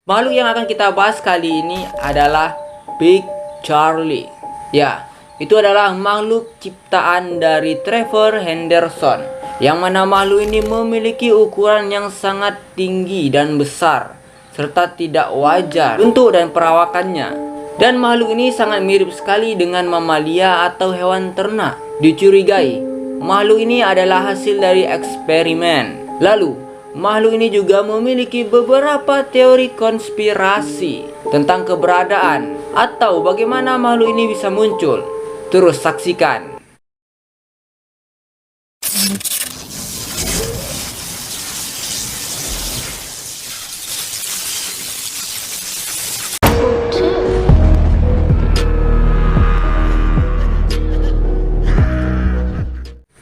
Makhluk yang akan kita bahas kali ini adalah Big Charlie. Ya, itu adalah makhluk ciptaan dari Trevor Henderson, yang mana makhluk ini memiliki ukuran yang sangat tinggi dan besar, serta tidak wajar bentuk dan perawakannya. Dan makhluk ini sangat mirip sekali dengan mamalia atau hewan ternak. Dicurigai, makhluk ini adalah hasil dari eksperimen. Lalu, makhluk ini juga memiliki beberapa teori konspirasi tentang keberadaan atau bagaimana makhluk ini bisa muncul. Terus saksikan.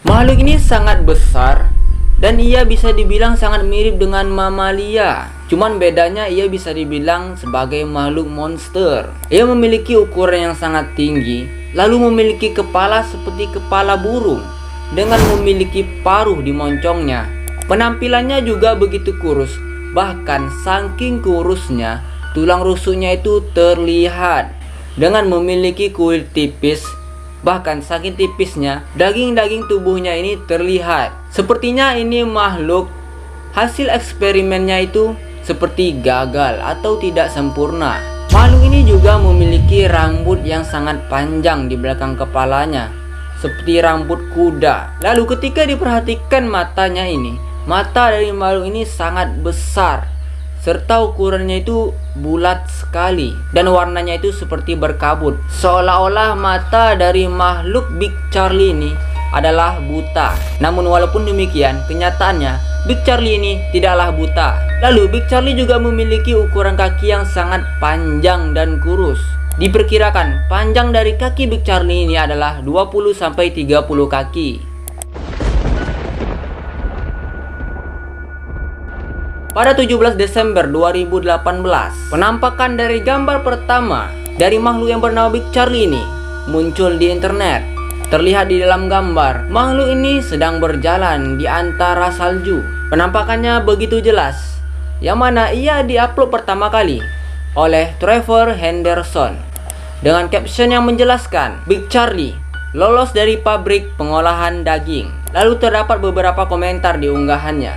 Makhluk ini sangat besar dan ia bisa dibilang sangat mirip dengan mamalia. Cuman bedanya ia bisa dibilang sebagai makhluk monster. Ia memiliki ukuran yang sangat tinggi, lalu memiliki kepala seperti kepala burung dengan memiliki paruh di moncongnya. Penampilannya juga begitu kurus, bahkan saking kurusnya tulang rusuknya itu terlihat, dengan memiliki kulit tipis. Bahkan saking tipisnya, daging-daging tubuhnya ini terlihat. Sepertinya ini makhluk hasil eksperimennya itu seperti gagal atau tidak sempurna. Makhluk ini juga memiliki rambut yang sangat panjang di belakang kepalanya, seperti rambut kuda. Lalu ketika diperhatikan matanya ini, mata dari makhluk ini sangat besar, serta ukurannya itu bulat sekali dan warnanya itu seperti berkabut, seolah-olah mata dari makhluk Big Charlie ini adalah buta. Namun walaupun demikian, kenyataannya Big Charlie ini tidaklah buta. Lalu Big Charlie juga memiliki ukuran kaki yang sangat panjang dan kurus. Diperkirakan panjang dari kaki Big Charlie ini adalah 20-30 kaki. Pada 17 Desember 2018, penampakan dari gambar pertama dari makhluk yang bernama Big Charlie ini muncul di internet. Terlihat di dalam gambar, makhluk ini sedang berjalan di antara salju. Penampakannya begitu jelas, yang mana ia diupload pertama kali oleh Trevor Henderson dengan caption yang menjelaskan, "Big Charlie lolos dari pabrik pengolahan daging." Lalu terdapat beberapa komentar di unggahannya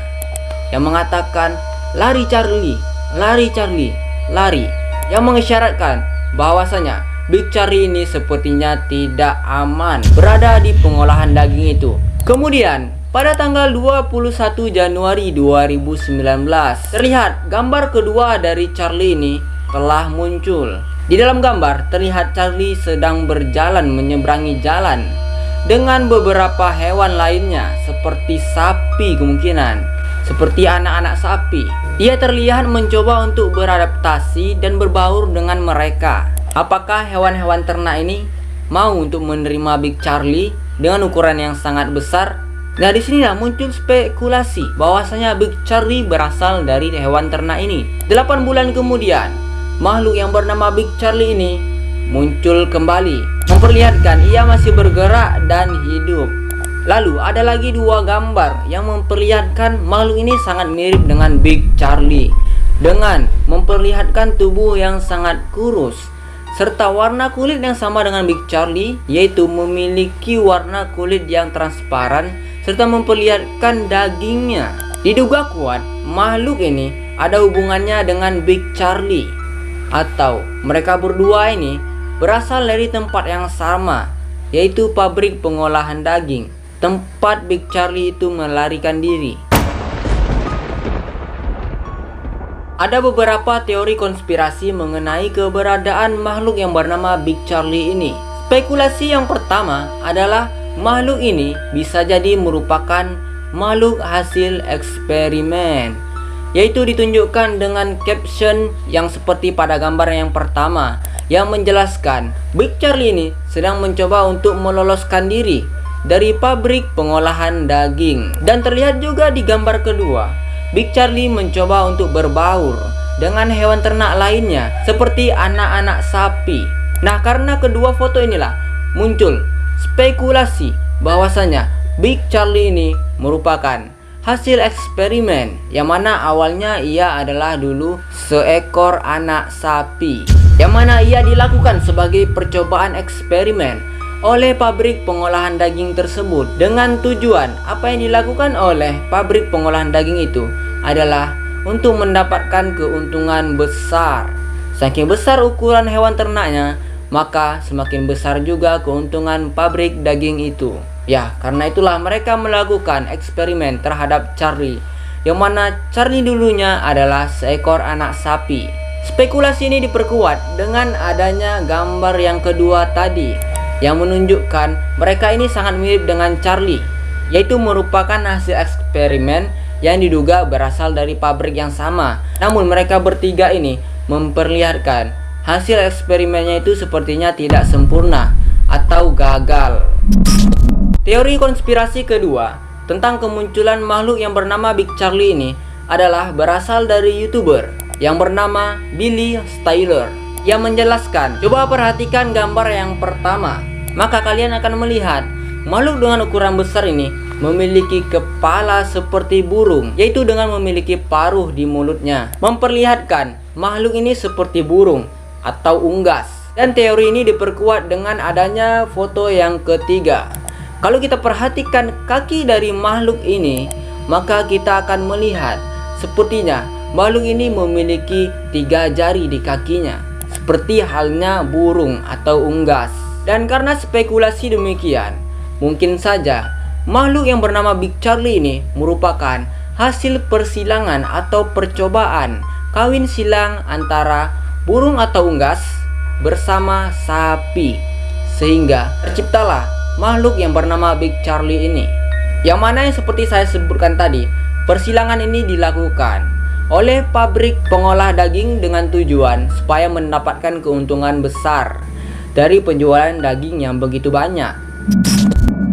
yang mengatakan, "Lari Charlie, lari Charlie, lari," yang mengisyaratkan bahwasanya Big Charlie ini sepertinya tidak aman berada di pengolahan daging itu. Kemudian pada tanggal 21 Januari 2019, terlihat gambar kedua dari Charlie ini telah muncul. Di dalam gambar terlihat Charlie sedang berjalan menyeberangi jalan dengan beberapa hewan lainnya seperti sapi, kemungkinan seperti anak-anak sapi. Ia terlihat mencoba untuk beradaptasi dan berbaur dengan mereka. Apakah hewan-hewan ternak ini mau untuk menerima Big Charlie dengan ukuran yang sangat besar? Nah, disinilah muncul spekulasi bahwasanya Big Charlie berasal dari hewan ternak ini. 8 bulan kemudian, makhluk yang bernama Big Charlie ini muncul kembali, memperlihatkan ia masih bergerak dan hidup. Lalu ada lagi dua gambar yang memperlihatkan makhluk ini sangat mirip dengan Big Charlie, dengan memperlihatkan tubuh yang sangat kurus serta warna kulit yang sama dengan Big Charlie, yaitu memiliki warna kulit yang transparan serta memperlihatkan dagingnya. Diduga kuat makhluk ini ada hubungannya dengan Big Charlie, atau mereka berdua ini berasal dari tempat yang sama, yaitu pabrik pengolahan daging, tempat Big Charlie itu melarikan diri. Ada beberapa teori konspirasi mengenai keberadaan makhluk yang bernama Big Charlie ini. Spekulasi yang pertama adalah makhluk ini bisa jadi merupakan makhluk hasil eksperimen, yaitu ditunjukkan dengan caption yang seperti pada gambar yang pertama yang menjelaskan Big Charlie ini sedang mencoba untuk meloloskan diri dari pabrik pengolahan daging. Dan terlihat juga di gambar kedua, Big Charlie mencoba untuk berbaur dengan hewan ternak lainnya seperti anak-anak sapi. Nah, karena kedua foto inilah muncul spekulasi bahwasanya Big Charlie ini merupakan hasil eksperimen, yang mana awalnya ia adalah dulu seekor anak sapi, yang mana ia dilakukan sebagai percobaan eksperimen oleh pabrik pengolahan daging tersebut, dengan tujuan apa yang dilakukan oleh pabrik pengolahan daging itu adalah untuk mendapatkan keuntungan besar. Saking besar ukuran hewan ternaknya, maka semakin besar juga keuntungan pabrik daging itu. Ya, karena itulah mereka melakukan eksperimen terhadap Charlie, yang mana Charlie dulunya adalah seekor anak sapi. Spekulasi ini diperkuat dengan adanya gambar yang kedua tadi, yang menunjukkan mereka ini sangat mirip dengan Charlie, yaitu merupakan hasil eksperimen yang diduga berasal dari pabrik yang sama. Namun mereka bertiga ini memperlihatkan hasil eksperimennya itu sepertinya tidak sempurna atau gagal. Teori konspirasi kedua tentang kemunculan makhluk yang bernama Big Charlie ini adalah berasal dari YouTuber yang bernama Billy Styler, yang menjelaskan. Coba perhatikan gambar yang pertama, maka kalian akan melihat makhluk dengan ukuran besar ini memiliki kepala seperti burung, yaitu dengan memiliki paruh di mulutnya, memperlihatkan makhluk ini seperti burung atau unggas. Dan teori ini diperkuat dengan adanya foto yang ketiga. Kalau kita perhatikan kaki dari makhluk ini, maka kita akan melihat sepertinya makhluk ini memiliki 3 jari di kakinya, seperti halnya burung atau unggas. Dan karena spekulasi demikian, mungkin saja makhluk yang bernama Big Charlie ini merupakan hasil persilangan atau percobaan kawin silang antara burung atau unggas bersama sapi, sehingga terciptalah makhluk yang bernama Big Charlie ini. Yang mana yang seperti saya sebutkan tadi, persilangan ini dilakukan oleh pabrik pengolah daging dengan tujuan supaya mendapatkan keuntungan besar dari penjualan daging yang begitu banyak.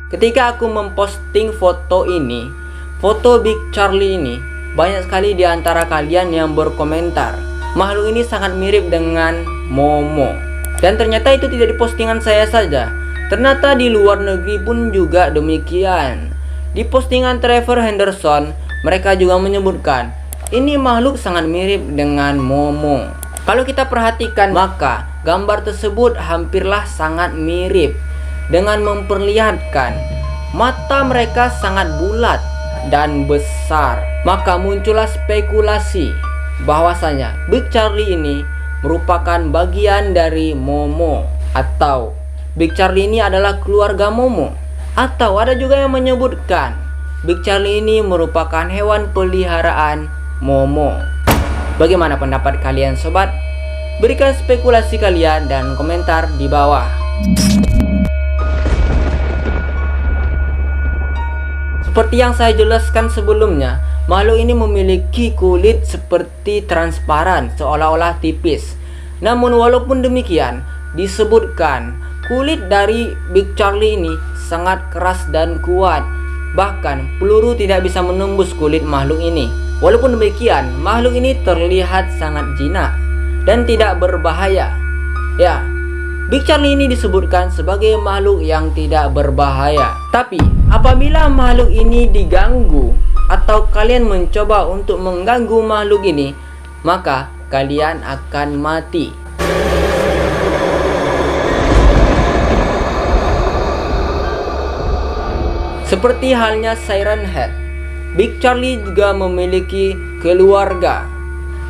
Ketika aku memposting foto ini, foto Big Charlie ini, banyak sekali di antara kalian yang berkomentar, makhluk ini sangat mirip dengan Momo. Dan ternyata itu tidak di postingan saya saja, ternyata di luar negeri pun juga demikian. Di postingan Trevor Henderson, mereka juga menyebutkan ini makhluk sangat mirip dengan Momo. Kalau kita perhatikan, maka gambar tersebut hampirlah sangat mirip, dengan memperlihatkan mata mereka sangat bulat dan besar. Maka muncullah spekulasi bahwasanya Big Charlie ini merupakan bagian dari Momo, atau Big Charlie ini adalah keluarga Momo. Atau ada juga yang menyebutkan Big Charlie ini merupakan hewan peliharaan Momo. Bagaimana pendapat kalian sobat? Berikan spekulasi kalian dan komentar di bawah. Seperti yang saya jelaskan sebelumnya, makhluk ini memiliki kulit seperti transparan, seolah-olah tipis. Namun walaupun demikian, disebutkan kulit dari Big Charlie ini sangat keras dan kuat. Bahkan peluru tidak bisa menembus kulit makhluk ini. Walaupun demikian, makhluk ini terlihat sangat jinak dan tidak berbahaya. Ya, Big Charlie ini disebutkan sebagai makhluk yang tidak berbahaya. Tapi apabila makhluk ini diganggu atau kalian mencoba untuk mengganggu makhluk ini, maka kalian akan mati. Seperti halnya Siren Head, Big Charlie juga memiliki keluarga,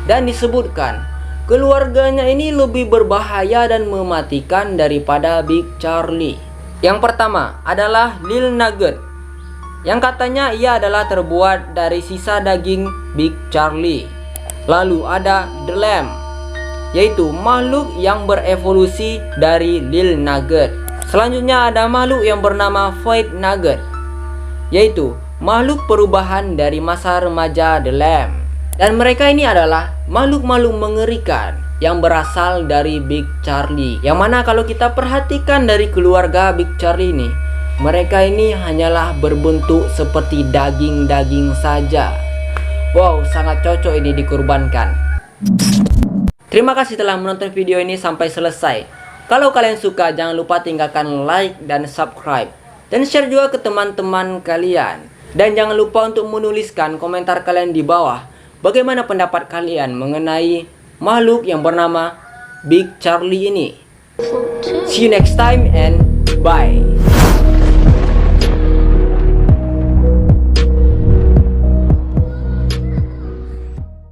dan disebutkan keluarganya ini lebih berbahaya dan mematikan daripada Big Charlie. Yang pertama adalah Lil Nugget, yang katanya ia adalah terbuat dari sisa daging Big Charlie. Lalu ada The Lamb, yaitu makhluk yang berevolusi dari Lil Nugget. Selanjutnya ada makhluk yang bernama Void Nugget, yaitu makhluk perubahan dari masa remaja The Lamb. Dan mereka ini adalah makhluk-makhluk mengerikan yang berasal dari Big Charlie. Yang mana kalau kita perhatikan dari keluarga Big Charlie ini, mereka ini hanyalah berbentuk seperti daging-daging saja. Wow, sangat cocok ini dikurbankan. Terima kasih telah menonton video ini sampai selesai. Kalau kalian suka, jangan lupa tinggalkan like dan subscribe, dan share juga ke teman-teman kalian. Dan jangan lupa untuk menuliskan komentar kalian di bawah. Bagaimana pendapat kalian mengenai makhluk yang bernama Big Charlie ini? See you next time and bye.